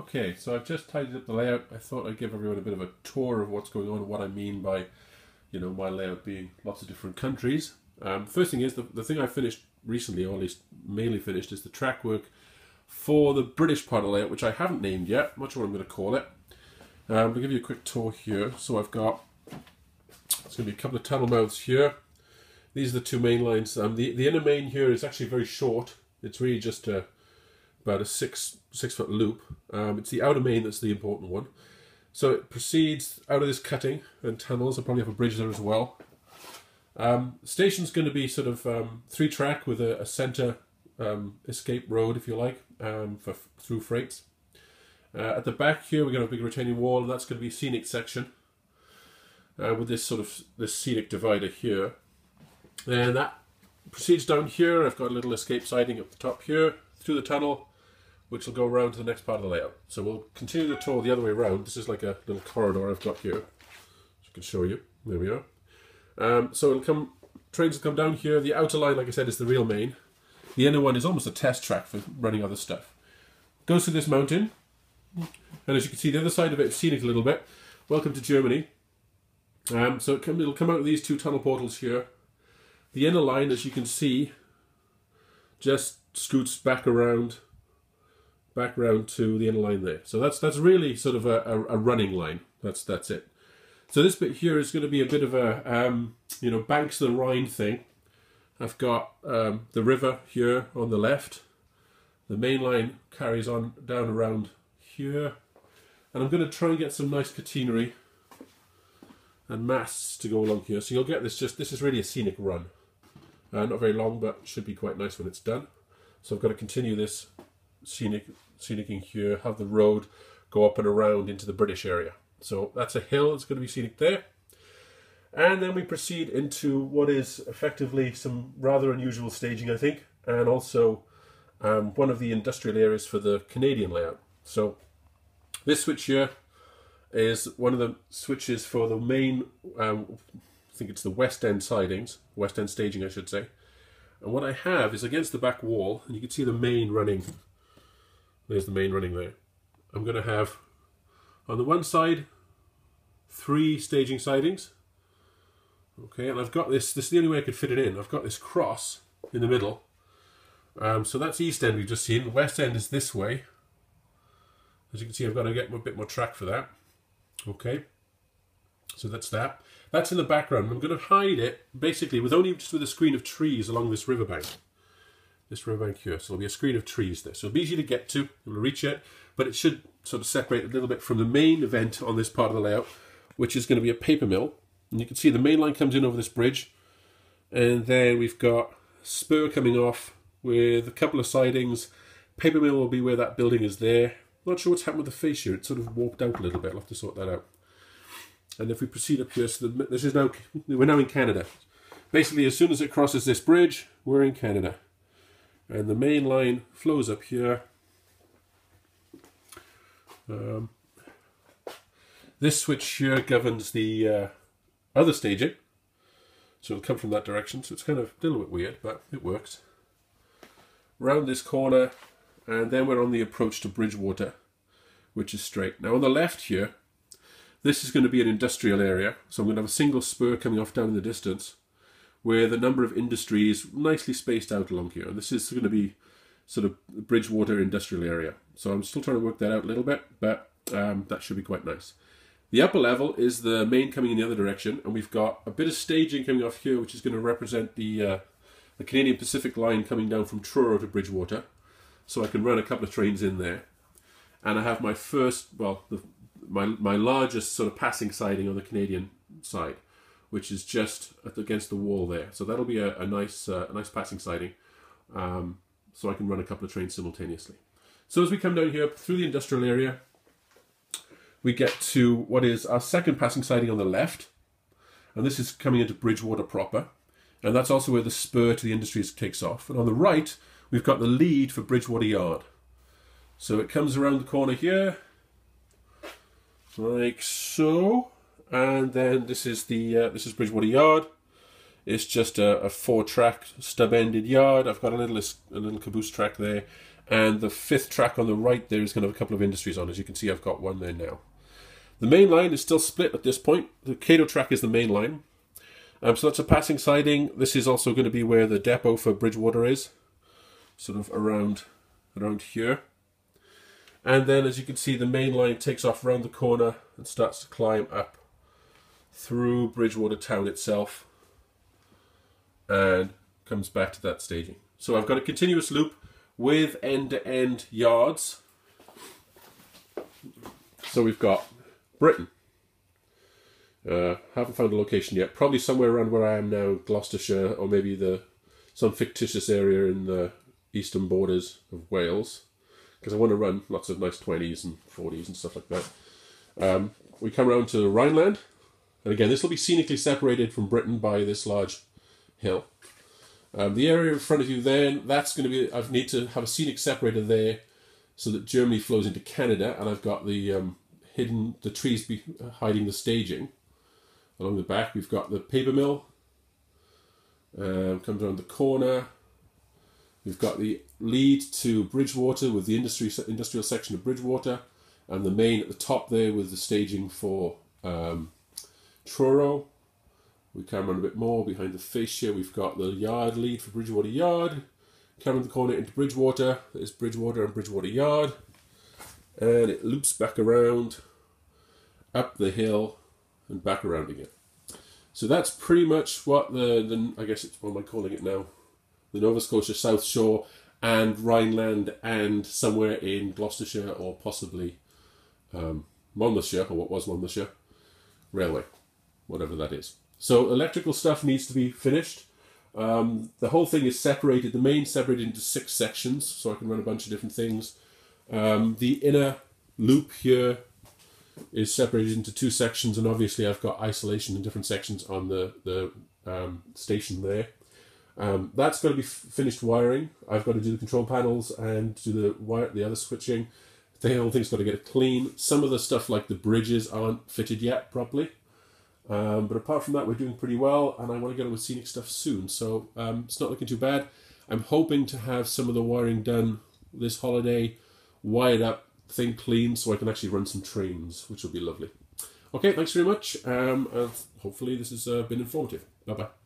Okay, so I've just tidied up the layout. I thought I'd give everyone a bit of a tour of what's going on and what I mean by, my layout being lots of different countries. First thing is, the thing I finished recently, or at least mainly finished, is the track work for the British part of the layout, which I haven't named yet. I'm not sure what I'm going to call it. I'll give you a quick tour here. So I've got, there's going to be a couple of tunnel mouths here. These are the two main lines. The inner main here is actually very short. It's really just about a six foot loop. It's the outer main that's the important one. So it proceeds out of this cutting and tunnels. I'll probably have a bridge there as well. Station's going to be sort of 3-track with a centre escape road, if you like, through freights. At the back here we're going to have a big retaining wall, and that's going to be a scenic section with this scenic divider here. And that proceeds down here. I've got a little escape siding up the top here, through the tunnel, which will go around to the next part of the layout. So we'll continue the tour the other way around. This is like a little corridor I've got here, which I can show you. There we are. So trains will come down here. The outer line, like I said, is the real main. The inner one is almost a test track for running other stuff. Goes through this mountain, and as you can see, the other side of it is scenic a little bit. Welcome to Germany. So it'll come out of these two tunnel portals here. The inner line, as you can see, just scoots back around to the inner line there. So that's really sort of a running line. That's it. So this bit here is going to be a bit of a banks of the Rhine thing. I've got the river here on the left. The main line carries on down around here, and I'm going to try and get some nice catenary and masts to go along here. So you'll get this is really a scenic run. Not very long, but should be quite nice when it's done. So I've got to continue this scenicking here, have the road go up and around into the British area. So that's a hill, it's going to be scenic there. And then we proceed into what is effectively some rather unusual staging, I think, and also one of the industrial areas for the Canadian layout. So this switch here is one of the switches for the main, I think it's the West End sidings, West End staging I should say. And what I have is against the back wall, and you can see the main running. There's the main running there. I'm going to have, on the one side, 3 staging sidings. Okay, and I've got this is the only way I could fit it in. I've got this cross in the middle. So that's East End we've just seen. The West End is this way. As you can see, I've got to get a bit more track for that. Okay, so that's that. That's in the background. I'm going to hide it, basically, with a screen of trees along this riverbank. This riverbank here. So there'll be a screen of trees there. So it'll be easy to get to. You'll reach it, but it should sort of separate a little bit from the main event on this part of the layout, which is going to be a paper mill. And you can see the main line comes in over this bridge, and then we've got spur coming off with a couple of sidings. Paper mill will be where that building is there. Not sure what's happened with the face here. It's sort of warped out a little bit. I'll have to sort that out. And if we proceed up here, so we're now in Canada. Basically, as soon as it crosses this bridge, we're in Canada. And the main line flows up here. This switch here governs the other staging. So it'll come from that direction. So it's kind of a little bit weird, but it works. Round this corner, and then we're on the approach to Bridgewater, which is straight. Now on the left here, this is going to be an industrial area. So I'm going to have a single spur coming off down in the distance, where the number of industries nicely spaced out along here. And this is going to be sort of Bridgewater industrial area. So I'm still trying to work that out a little bit, but that should be quite nice. The upper level is the main coming in the other direction, and we've got a bit of staging coming off here, which is going to represent the Canadian Pacific line coming down from Truro to Bridgewater. So I can run a couple of trains in there. And I have my first, well, my largest sort of passing siding on the Canadian side, which is just against the wall there. So that'll be a nice passing siding. So I can run a couple of trains simultaneously. So as we come down here through the industrial area, we get to what is our second passing siding on the left. And this is coming into Bridgewater proper. And that's also where the spur to the industries takes off. And on the right, we've got the lead for Bridgewater Yard. So it comes around the corner here, like so. And then this is Bridgewater Yard. It's just a 4-track stub-ended yard. I've got a little caboose track there, And the 5th track on the right there is going to have a couple of industries on. As you can see, I've got one there now. The main line is still split at this point. The Cato track is the main line. So that's a passing siding. This is also going to be where the depot for Bridgewater is. Sort of around here. And then, as you can see, the main line takes off around the corner and starts to climb up through Bridgewater town itself. And comes back to that staging. So I've got a continuous loop with end-to-end yards. So we've got Britain. Haven't found a location yet. Probably somewhere around where I am now, Gloucestershire, or maybe some fictitious area in the eastern borders of Wales, because I want to run lots of nice 20s and 40s and stuff like that. We come around to Rhineland, and again, this will be scenically separated from Britain by this large hill. The area in front of you then, that's going to be, I need to have a scenic separator there so that Germany flows into Canada, and I've got the trees hiding the staging. Along the back, we've got the paper mill, comes around the corner. We've got the lead to Bridgewater with the industrial section of Bridgewater, and the main at the top there with the staging for Truro. We come around a bit more behind the fascia. We've got the yard lead for Bridgewater Yard. Come around the corner into Bridgewater. There's Bridgewater and Bridgewater Yard. And it loops back around, up the hill, and back around again. So that's pretty much what I guess it's, what am I calling it now? The Nova Scotia South Shore and Rhineland and somewhere in Gloucestershire or possibly Monmouthshire, or what was Monmouthshire, Railway, whatever that is. So electrical stuff needs to be finished. The whole thing is separated, the main separated into 6 sections, so I can run a bunch of different things. The inner loop here is separated into 2 sections, and obviously I've got isolation in different sections on the station there. That's got to be finished wiring. I've got to do the control panels and do the other switching. The whole thing's got to get clean. Some of the stuff like the bridges aren't fitted yet properly. But apart from that, we're doing pretty well, and I want to get on with scenic stuff soon. So it's not looking too bad. I'm hoping to have some of the wiring done this holiday, wired up, thing clean, so I can actually run some trains, which will be lovely. Okay, thanks very much. Hopefully this has been informative. Bye-bye.